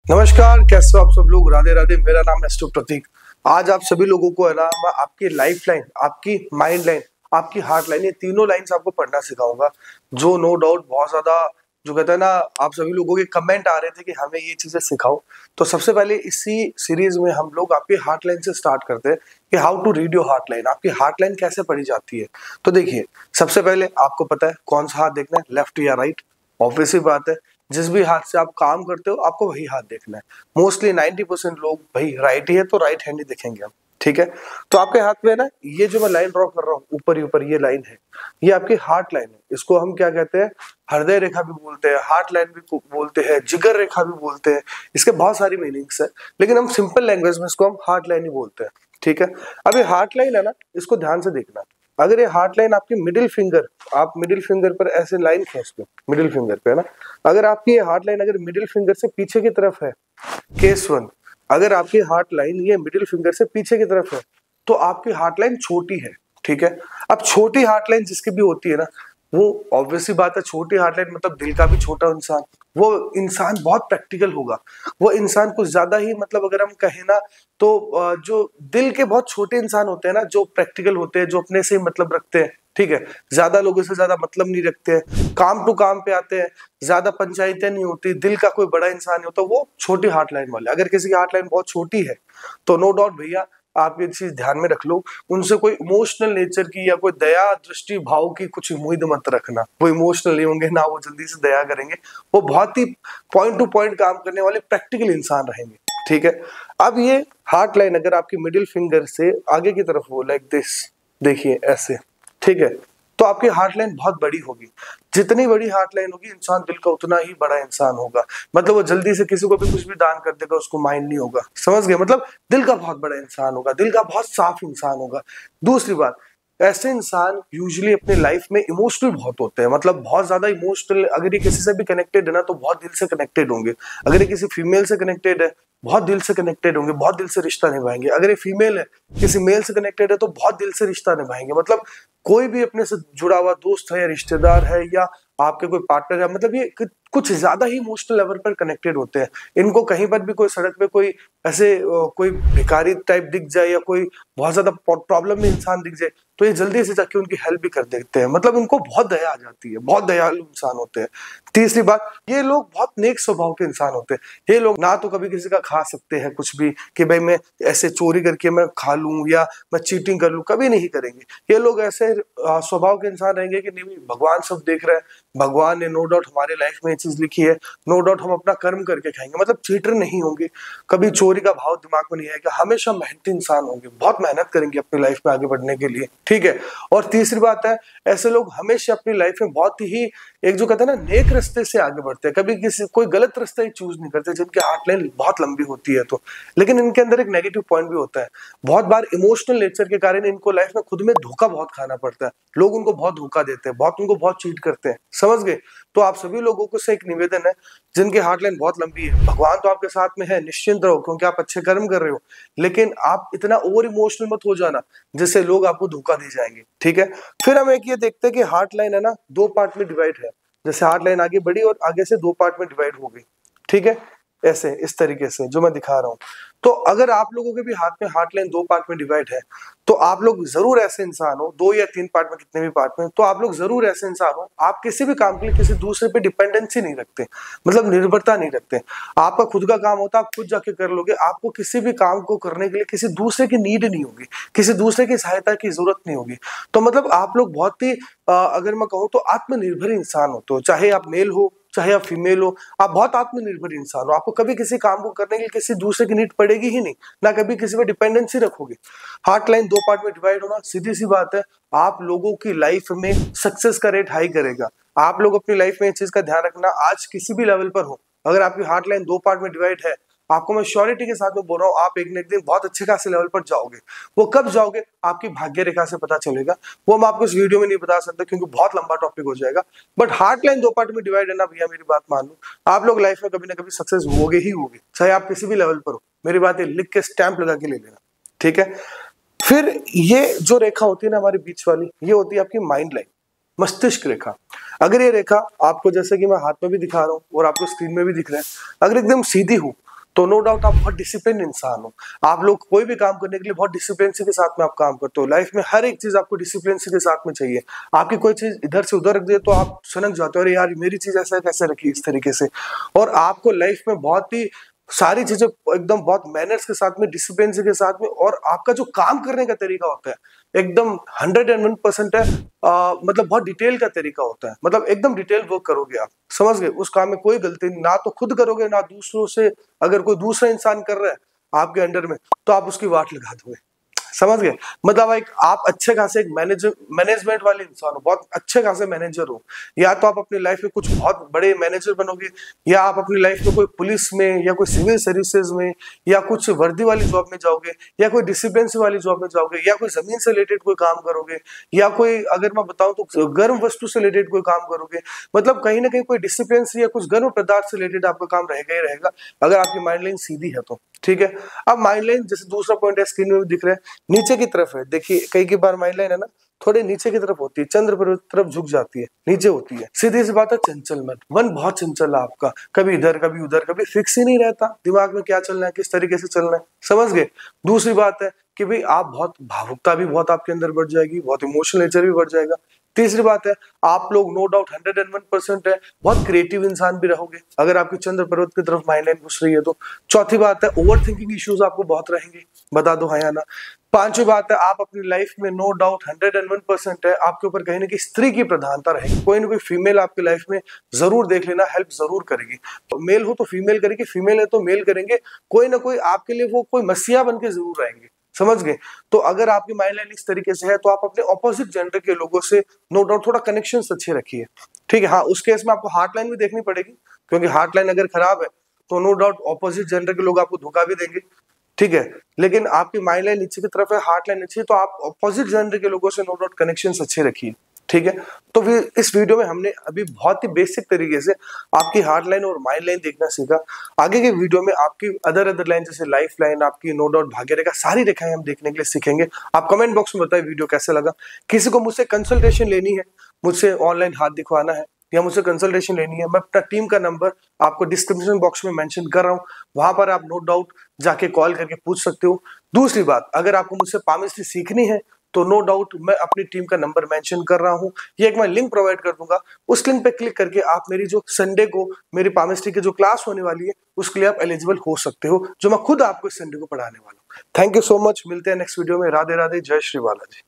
नमस्कार, कैसे हो आप सब लोग। राधे राधे। मेरा नाम है एस्ट्रो प्रतीक। आज आप सभी लोगों को है ना, मैं आपकी लाइफ लाइन, आपकी माइंड लाइन, आपकी हार्ट लाइन, ये तीनों लाइन्स आपको पढ़ना सिखाऊंगा। जो नो डाउट बहुत ज्यादा, जो कहते हैं ना, आप सभी लोगों के कमेंट आ रहे थे कि हमें ये चीजें सिखाओ। तो सबसे पहले इसी सीरीज में हम लोग आपकी हार्ट लाइन से स्टार्ट करते हैं कि how to read your heart line. आपकी हार्ट लाइन कैसे पढ़ी जाती है। तो देखिए, सबसे पहले आपको पता है कौन सा हाथ देखना है, लेफ्ट या राइट। ऑब्वियस सी बात है, जिस भी हाथ से आप काम करते हो आपको वही हाथ देखना है। मोस्टली 90% लोग भाई राइट ही है तो राइट हैंड ही देखेंगे हम। ठीक है, तो आपके हाथ में ना, ये जो मैं लाइन ड्रॉ कर रहा हूँ ऊपर ही ऊपर, ये लाइन है, ये आपकी हार्ट लाइन है। इसको हम क्या कहते हैं, हृदय रेखा भी बोलते हैं, हार्ट लाइन भी बोलते हैं, जिगर रेखा भी बोलते हैं। इसके बहुत सारी मीनिंग्स है, लेकिन हम सिंपल लैंग्वेज में इसको हम हार्ट लाइन ही बोलते हैं। ठीक है, अब ये हार्ट लाइन है ना, इसको ध्यान से देखना। अगर ये हार्ट लाइन आपकी मिडिल फिंगर, आप मिडिल फिंगर पर ऐसे लाइन खींच लो, मिडिल फिंगर पे है ना, अगर आपकी ये हार्ट लाइन अगर मिडिल फिंगर से पीछे की तरफ है, केस वन, अगर आपकी हार्ट लाइन ये मिडिल फिंगर से पीछे की तरफ है तो आपकी हार्ट लाइन छोटी है। ठीक है, अब छोटी हार्ट लाइन जिसकी भी होती है ना, वो ऑब्वियसली बात है, छोटी हार्ट लाइन मतलब दिल का भी छोटा इंसान, वो इंसान बहुत प्रैक्टिकल होगा। वो इंसान कुछ ज्यादा ही, मतलब अगर हम कहें ना, तो जो दिल के बहुत छोटे इंसान होते हैं ना, जो प्रैक्टिकल होते हैं, जो अपने से ही मतलब रखते हैं। ठीक है, ज्यादा लोगों से ज्यादा मतलब नहीं रखते हैं, काम टू काम पे आते हैं, ज्यादा पंचायतें नहीं होती, दिल का कोई बड़ा इंसान नहीं होता, वो छोटी हार्ट लाइन वाले। अगर किसी की हार्ट लाइन बहुत छोटी है तो नो डाउट भैया, आप ये चीज ध्यान में रख लो, उनसे कोई इमोशनल नेचर की या कोई दया दृष्टि भाव की कुछ उम्मीद मत रखना। वो इमोशनल नहीं होंगे ना, वो जल्दी से दया करेंगे, वो बहुत ही पॉइंट टू पॉइंट काम करने वाले प्रैक्टिकल इंसान रहेंगे। ठीक है, अब ये हार्ट लाइन अगर आपकी मिडिल फिंगर से आगे की तरफ हो, लाइक दिस, देखिए ऐसे, ठीक है, तो आपकी हार्ट लाइन बहुत बड़ी होगी। जितनी बड़ी हार्ट लाइन होगी, इंसान दिल का उतना ही बड़ा इंसान होगा। मतलब वो जल्दी से किसी को भी कुछ भी दान कर देगा, उसको माइंड नहीं होगा। समझ गए, मतलब दिल का बहुत बड़ा इंसान होगा, दिल का बहुत साफ इंसान होगा। दूसरी बात, ऐसे इंसान यूजुअली अपने लाइफ में इमोशनल बहुत होते हैं, मतलब बहुत ज्यादा इमोशनल। अगर ये किसी से भी कनेक्टेड है ना, तो बहुत दिल से कनेक्टेड होंगे। अगर ये किसी फीमेल से कनेक्टेड है, बहुत दिल से कनेक्टेड होंगे, बहुत दिल से रिश्ता निभाएंगे। अगर ये फीमेल है, किसी मेल से कनेक्टेड है, तो बहुत दिल से रिश्ता निभाएंगे। मतलब कोई भी अपने से जुड़ा हुआ दोस्त है या रिश्तेदार है या आपके कोई पार्टनर है, मतलब ये कुछ ज्यादा ही इमोशनल लेवल पर कनेक्टेड होते हैं। इनको कहीं पर भी कोई सड़क पे कोई ऐसे कोई भिखारी टाइप दिख जाए या कोई बहुत ज्यादा प्रॉब्लम में इंसान दिख जाए, तो ये जल्दी से जाके उनकी हेल्प भी कर देते हैं। मतलब इनको बहुत दया आ जाती है, बहुत दयालु इंसान होते हैं। तीसरी बात, ये लोग बहुत नेक स्वभाव के इंसान होते हैं। ये लोग ना तो कभी किसी का खा सकते हैं कुछ भी, कि भाई मैं ऐसे चोरी करके मैं खा लूं या मैं चीटिंग कर लूं, कभी नहीं करेंगे। ये लोग ऐसे स्वभाव के इंसान रहेंगे कि नहीं, भगवान सब देख रहे हैं, भगवान ने नो डाउट हमारे लाइफ में ये चीज लिखी है, नो डाउट हम अपना कर्म करके खाएंगे। मतलब चीटर नहीं होंगे, कभी चोरी का भाव दिमाग में नहीं आएगा, हमेशा मेहनती इंसान होंगे, बहुत मेहनत करेंगे अपनी लाइफ में आगे बढ़ने के लिए। ठीक है, और तीसरी बात है, ऐसे लोग हमेशा अपनी लाइफ में बहुत ही, एक जो कहते हैं ना, नेक रास्ते से आगे बढ़ते हैं, कभी किसी कोई गलत रास्ता ही चूज नहीं करते। जिनकी हार्ट लाइन बहुत लंबी होती है तो, लेकिन इनके अंदर एक नेगेटिव पॉइंट भी होता है। बहुत बार इमोशनल नेचर के कारण इनको लाइफ में खुद में धोखा बहुत खाना पड़ता है। लोग उनको बहुत धोखा देते हैं, बहुत उनको बहुत चीट करते हैं। समझ गए, तो आप सभी लोगों को से एक निवेदन है, जिनकी हार्ट लाइन बहुत लंबी है, भगवान तो आपके साथ में है, निश्चिंत रहो, क्योंकि आप अच्छे कर्म कर रहे हो। लेकिन आप इतना ओवर इमोशनल मत हो जाना जिससे लोग आपको धोखा दे जाएंगे। ठीक है, फिर हम एक ये देखते हैं कि हार्ट लाइन है ना, दो पार्ट में डिवाइड है। जैसे हार्ट लाइन आगे बढ़ी और आगे से दो पार्ट में डिवाइड हो गई। ठीक है, ऐसे इस तरीके से जो मैं दिखा रहा हूं। तो अगर आप लोगों के भी हाथ में हार्ट लाइन दो पार्ट में डिवाइड है, तो आप लोग जरूर ऐसे इंसान हो, दो या तीन पार्ट में, कितने भी पार्ट में, तो आप लोग जरूर ऐसे इंसान हो, आप किसी भी काम के लिए किसी दूसरे पे डिपेंडेंसी नहीं रखते, मतलब निर्भरता नहीं रखते। आपका खुद का काम होता है, आप खुद जाके कर लोगे। आपको किसी भी काम को करने के लिए किसी दूसरे की नीड नहीं होगी, किसी दूसरे की सहायता की जरूरत नहीं होगी। तो मतलब आप लोग बहुत ही अगर मैं कहूँ तो आत्मनिर्भर इंसान हो। तो चाहे आप मेल हो चाहे आप फीमेल हो, आप बहुत आत्मनिर्भर इंसान हो। आपको कभी किसी काम को करने के लिए किसी दूसरे की नीड पड़ेगी ही नहीं, ना कभी किसी पे डिपेंडेंसी रखोगे। हार्ट लाइन दो पार्ट में डिवाइड होना सीधी सी बात है, आप लोगों की लाइफ में सक्सेस का रेट हाई करेगा। आप लोग अपनी लाइफ में इस चीज का ध्यान रखना, आज किसी भी लेवल पर हो, अगर आपकी हार्ट लाइन दो पार्ट में डिवाइड है, आपको मैं श्योरिटी के साथ में बोल रहा हूँ, आप एक न एक दिन बहुत अच्छे खासे लेवल पर जाओगे। वो कब जाओगे, आपकी भाग्य रेखा से पता चलेगा। वो मैं आपको इस वीडियो में नहीं बता सकता क्योंकि बहुत लंबा टॉपिक हो जाएगा। बट हार्ट लाइन दो पार्ट में डिवाइड है ना भैया, मेरी बात मान लो, आप लोग लाइफ में कभी ना कभी सक्सेस होगे ही होगे, चाहे आप किसी भी लेवल पर हो। मेरी बात है, लिख के स्टैंप लगा के ले लेना। ठीक है, फिर ये जो रेखा होती है ना हमारे बीच वाली, ये होती है आपकी माइंड लाइन, मस्तिष्क रेखा। अगर ये रेखा आपको, जैसे कि मैं हाथ में भी दिखा रहा हूँ और आपको स्क्रीन में भी दिख रहा है, अगर एकदम सीधी हो तो नो डाउट आप बहुत डिसिप्लिन इंसान हो। आप लोग कोई भी काम करने के लिए बहुत डिसिप्लिन के साथ में आप काम करते हो। लाइफ में हर एक चीज आपको डिसिप्लिन के साथ में चाहिए। आपकी कोई चीज इधर से उधर रख दे तो आप सनक जाते हो, अरे यार मेरी चीज ऐसा कैसे रखी इस तरीके से। और आपको लाइफ में बहुत ही सारी चीजें एकदम बहुत मैनर्स के साथ में, डिसिप्लिन के साथ में, और आपका जो काम करने का तरीका होता है एकदम 101% है। मतलब बहुत डिटेल का तरीका होता है, मतलब एकदम डिटेल वर्क करोगे आप, समझ गए। उस काम में कोई गलती ना तो खुद करोगे ना दूसरों से, अगर कोई दूसरा इंसान कर रहा है आपके अंडर में तो आप उसकी वाट लगा दोगे, समझ गए। मतलब एक आप अच्छे खासे एक मैनेजमेंट वाले इंसान हो, बहुत अच्छे खासे मैनेजर हो। या तो आप अपनी लाइफ में कुछ बहुत बड़े मैनेजर बनोगे, या आप अपनी लाइफ में कोई पुलिस में या कोई सिविल सर्विसेज में या कुछ वर्दी वाली जॉब में जाओगे, या कोई डिसिप्लिन वाली जॉब में जाओगे, या कोई जमीन से रिलेटेड कोई काम करोगे, या कोई अगर मैं बताऊं तो गर्म वस्तु से रिलेटेड कोई काम करोगे। मतलब कहीं ना कहीं कोई डिसिप्लिन या कुछ गर्म पदार्थ से रिलेटेड आपका काम रहेगा ही रहेगा, अगर आपकी माइंड लाइन सीधी है तो, ठीक है। अब माइंड लाइन जैसे दूसरा पॉइंट है, स्क्रीन में भी दिख रहा है, नीचे की तरफ है। देखिए कई बार माइंड लाइन है ना थोड़े नीचे की तरफ होती है, चंद्र पर्वत तरफ झुक जाती है, नीचे होती है। सीधी सी बात है, चंचल मन बहुत चंचल है आपका, कभी इधर कभी उधर, कभी फिक्स ही नहीं रहता दिमाग में क्या चलना है, किस तरीके से चलना है, समझ गए। दूसरी बात है कि भाई आप बहुत भावुकता भी बहुत आपके अंदर बढ़ जाएगी, बहुत इमोशनल नेचर भी बढ़ जाएगा। तीसरी बात है, आप लोग नो डाउट 101% है, बहुत क्रिएटिव इंसान भी रहोगे अगर आपकी चंद्र पर्वत की तरफ माइंड लाइन घुस रही है तो। चौथी बात है, ओवर थिंकिंग इश्यूज आपको बहुत रहेंगे, बता दो हाँ या ना। पांचवी बात है, आप अपनी लाइफ में नो डाउट 101% है, आपके ऊपर कहीं ना कहीं स्त्री की प्रधानता रहेगी। कोई ना कोई फीमेल आपकी लाइफ में जरूर देख लेना, हेल्प जरूर करेगी। तो मेल हो तो फीमेल करेगी, फीमेल है तो मेल करेंगे, कोई ना कोई आपके लिए वो कोई मसीहा बन के जरूर आएंगे, समझ गए। तो अगर आपकी माइंड लाइन इस तरीके से है तो आप अपने ऑपोजिट जेंडर के लोगों से नो डाउट थोड़ा कनेक्शन अच्छे रखिए, ठीक है। हाँ, उस केस में आपको हार्ट लाइन भी देखनी पड़ेगी, क्योंकि हार्ट लाइन अगर खराब है तो नो डाउट ऑपोजिट जेंडर के लोग आपको धोखा भी देंगे, ठीक है। लेकिन आपकी माइंड लाइन नीचे की तरफ है, हार्ट लाइन अच्छी है, तो आप ऑपोजिट जेंडर के लोगों से नो डाउट कनेक्शन अच्छे रखिए, ठीक है। तो फिर इस वीडियो में हमने अभी बहुत ही बेसिक तरीके से आपकी हार्ट लाइन और माइंड लाइन देखना सीखा। आगे के वीडियो में आपकी अदर लाइन जैसे लाइफ लाइन, आपकी नो डाउट भाग्य रेखा, सारी रेखाएं हम देखने के लिए सीखेंगे। आप कमेंट बॉक्स में बताइए वीडियो कैसा लगा। किसी को मुझसे कंसल्टेशन लेनी है, मुझसे ऑनलाइन हाथ दिखवाना है या मुझसे कंसल्टेशन लेनी है, मैं अपना टीम का नंबर आपको डिस्क्रिप्शन बॉक्स में मेंशन कर रहा हूँ, वहां पर आप नो डाउट जाके कॉल करके पूछ सकते हो। दूसरी बात, अगर आपको मुझसे पामिस्ट्री सीखनी है तो नो डाउट मैं अपनी टीम का नंबर मेंशन कर रहा हूँ, ये एक मैं लिंक प्रोवाइड कर दूंगा, उस लिंक पे क्लिक करके आप मेरी जो संडे को मेरी पामिस्ट्री की जो क्लास होने वाली है उसके लिए आप एलिजिबल हो सकते हो, जो मैं खुद आपको इस संडे को पढ़ाने वाला हूँ। थैंक यू सो मच, मिलते हैं नेक्स्ट वीडियो में। राधे राधे, जय श्री बालाजी।